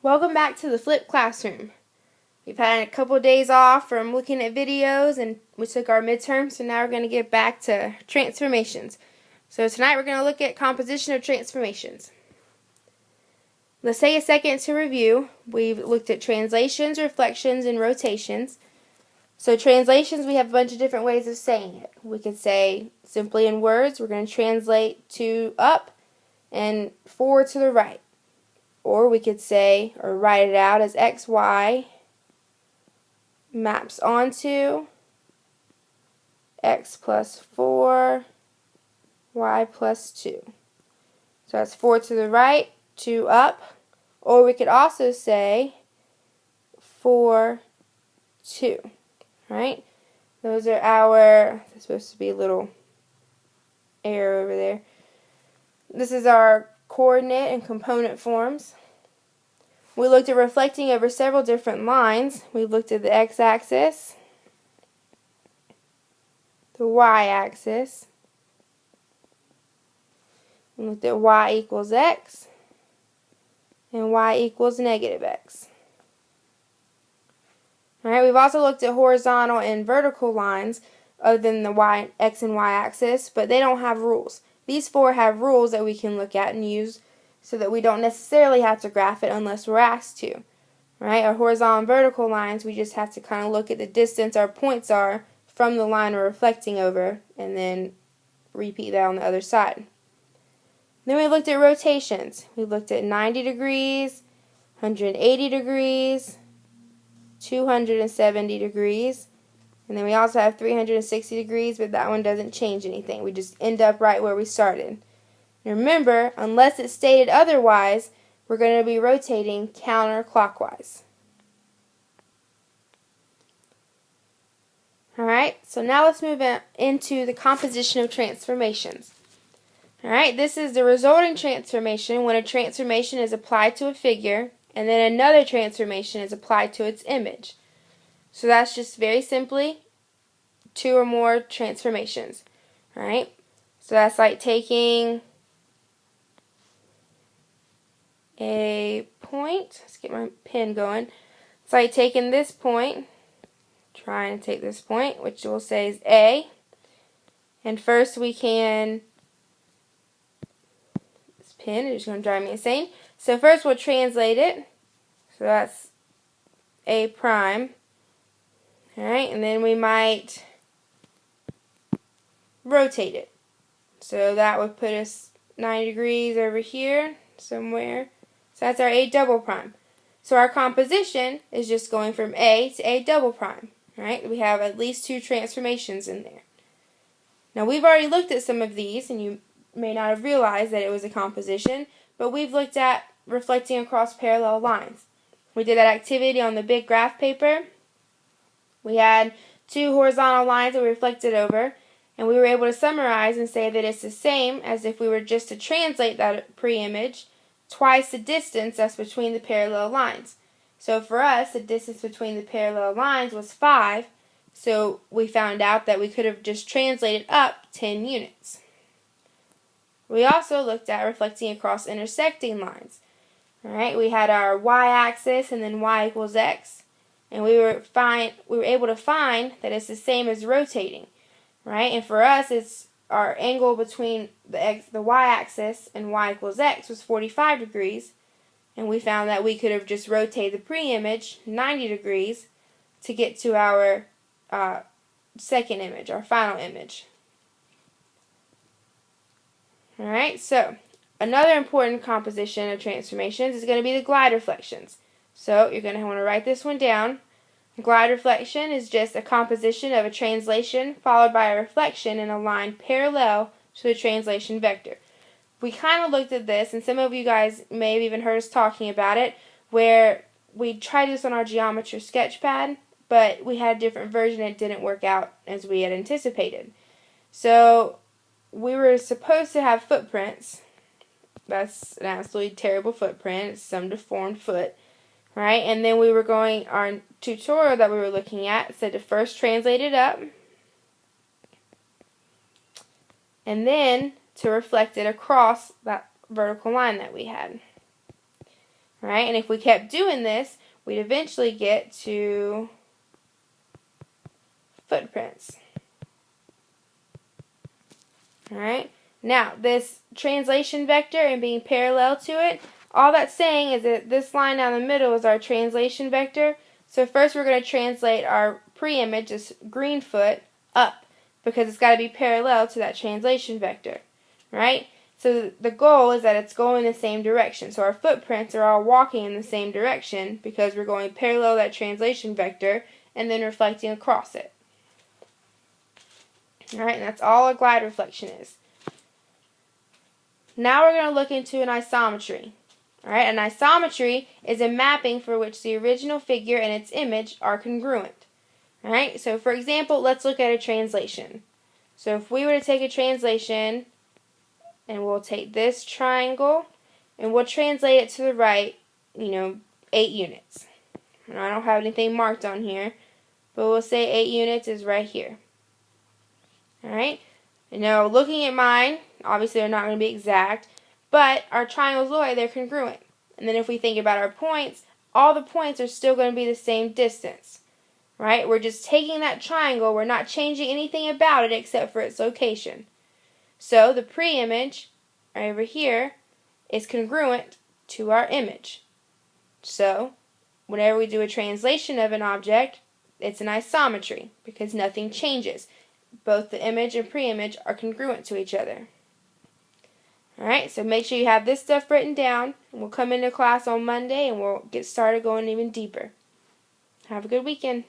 Welcome back to the flipped classroom. We've had a couple of days off from looking at videos and we took our midterm, so now we're going to get back to transformations. So tonight we're going to look at composition of transformations. Let's take a second to review. We've looked at translations, reflections, and rotations. So translations, we have a bunch of different ways of saying it. We could say simply in words, we're going to translate to up and forward to the right. Or we could say, or write it out as xy maps onto x plus 4, y plus 2. So that's 4 to the right, 2 up. Or we could also say 4, 2. Right? Those are our, there's supposed to be a little arrow over there. This is our coordinate and component forms. We looked at reflecting over several different lines. We looked at the x-axis, the y-axis. We looked at y equals x and y equals negative x. Alright, we've also looked at horizontal and vertical lines other than the x and y axis, but they don't have rules. These four have rules that we can look at and use so that we don't necessarily have to graph it unless we're asked to. Right? Our horizontal and vertical lines, we just have to kind of look at the distance our points are from the line we're reflecting over and then repeat that on the other side. Then we looked at rotations. We looked at 90 degrees, 180 degrees, 270 degrees, and then we also have 360 degrees, but that one doesn't change anything. We just end up right where we started. And remember, unless it's stated otherwise, we're going to be rotating counterclockwise. Alright, so now let's move into the composition of transformations. Alright, this is the resulting transformation when a transformation is applied to a figure and then another transformation is applied to its image. So that's just very simply two or more transformations. Alright, so that's like taking a point. Let's get my pen going. It's like taking this point, trying to take this point, which we'll say is A. And first we can, this pen is just going to drive me insane. So first we'll translate it. So that's A prime. Alright, and then we might rotate it. So that would put us 90 degrees over here somewhere. So that's our A double prime. So our composition is just going from A to A double prime. Right? We have at least two transformations in there. Now we've already looked at some of these, and you may not have realized that it was a composition, but we've looked at reflecting across parallel lines. We did that activity on the big graph paper. We had two horizontal lines that we reflected over, and we were able to summarize and say that it's the same as if we were just to translate that pre-image twice the distance that's between the parallel lines. So for us, the distance between the parallel lines was 5, so we found out that we could have just translated up 10 units. We also looked at reflecting across intersecting lines. Alright, we had our y-axis and then y equals x, and we were able to find that it's the same as rotating. Right? And for us, it's our angle between the y-axis and y equals x was 45 degrees, and we found that we could have just rotated the pre-image 90 degrees to get to our second image, our final image. Alright, so another important composition of transformations is going to be the glide reflections. So you're going to want to write this one down. Glide reflection is just a composition of a translation followed by a reflection in a line parallel to the translation vector. We kind of looked at this, and some of you guys may have even heard us talking about it, where we tried this on our geometry sketchpad, but we had a different version and it didn't work out as we had anticipated. So we were supposed to have footprints. That's an absolutely terrible footprint. It's some deformed foot. Right? And then our tutorial that we were looking at said to first translate it up, and then to reflect it across that vertical line that we had. right? And if we kept doing this, we'd eventually get to footprints. Alright, now this translation vector and being parallel to it, all that's saying is that this line down the middle is our translation vector. So first we're going to translate our pre-image, this green foot, up because it's got to be parallel to that translation vector, right? So the goal is that it's going in the same direction. So our footprints are all walking in the same direction because we're going parallel to that translation vector and then reflecting across it. Alright, and that's all a glide reflection is. Now we're going to look into an isometry. Alright, an isometry is a mapping for which the original figure and its image are congruent. Alright, so for example, let's look at a translation. So if we were to take a translation, and we'll take this triangle, and we'll translate it to the right, 8 units. And I don't have anything marked on here, but we'll say 8 units is right here. Alright, and now looking at mine, obviously they're not going to be exact, but our triangles look like they're congruent. And then if we think about our points, all the points are still going to be the same distance. Right? We're just taking that triangle, we're not changing anything about it except for its location. So the pre-image, right over here, is congruent to our image. So whenever we do a translation of an object, it's an isometry because nothing changes. Both the image and pre-image are congruent to each other. Alright, so make sure you have this stuff written down. And we'll come into class on Monday and we'll get started going even deeper. Have a good weekend.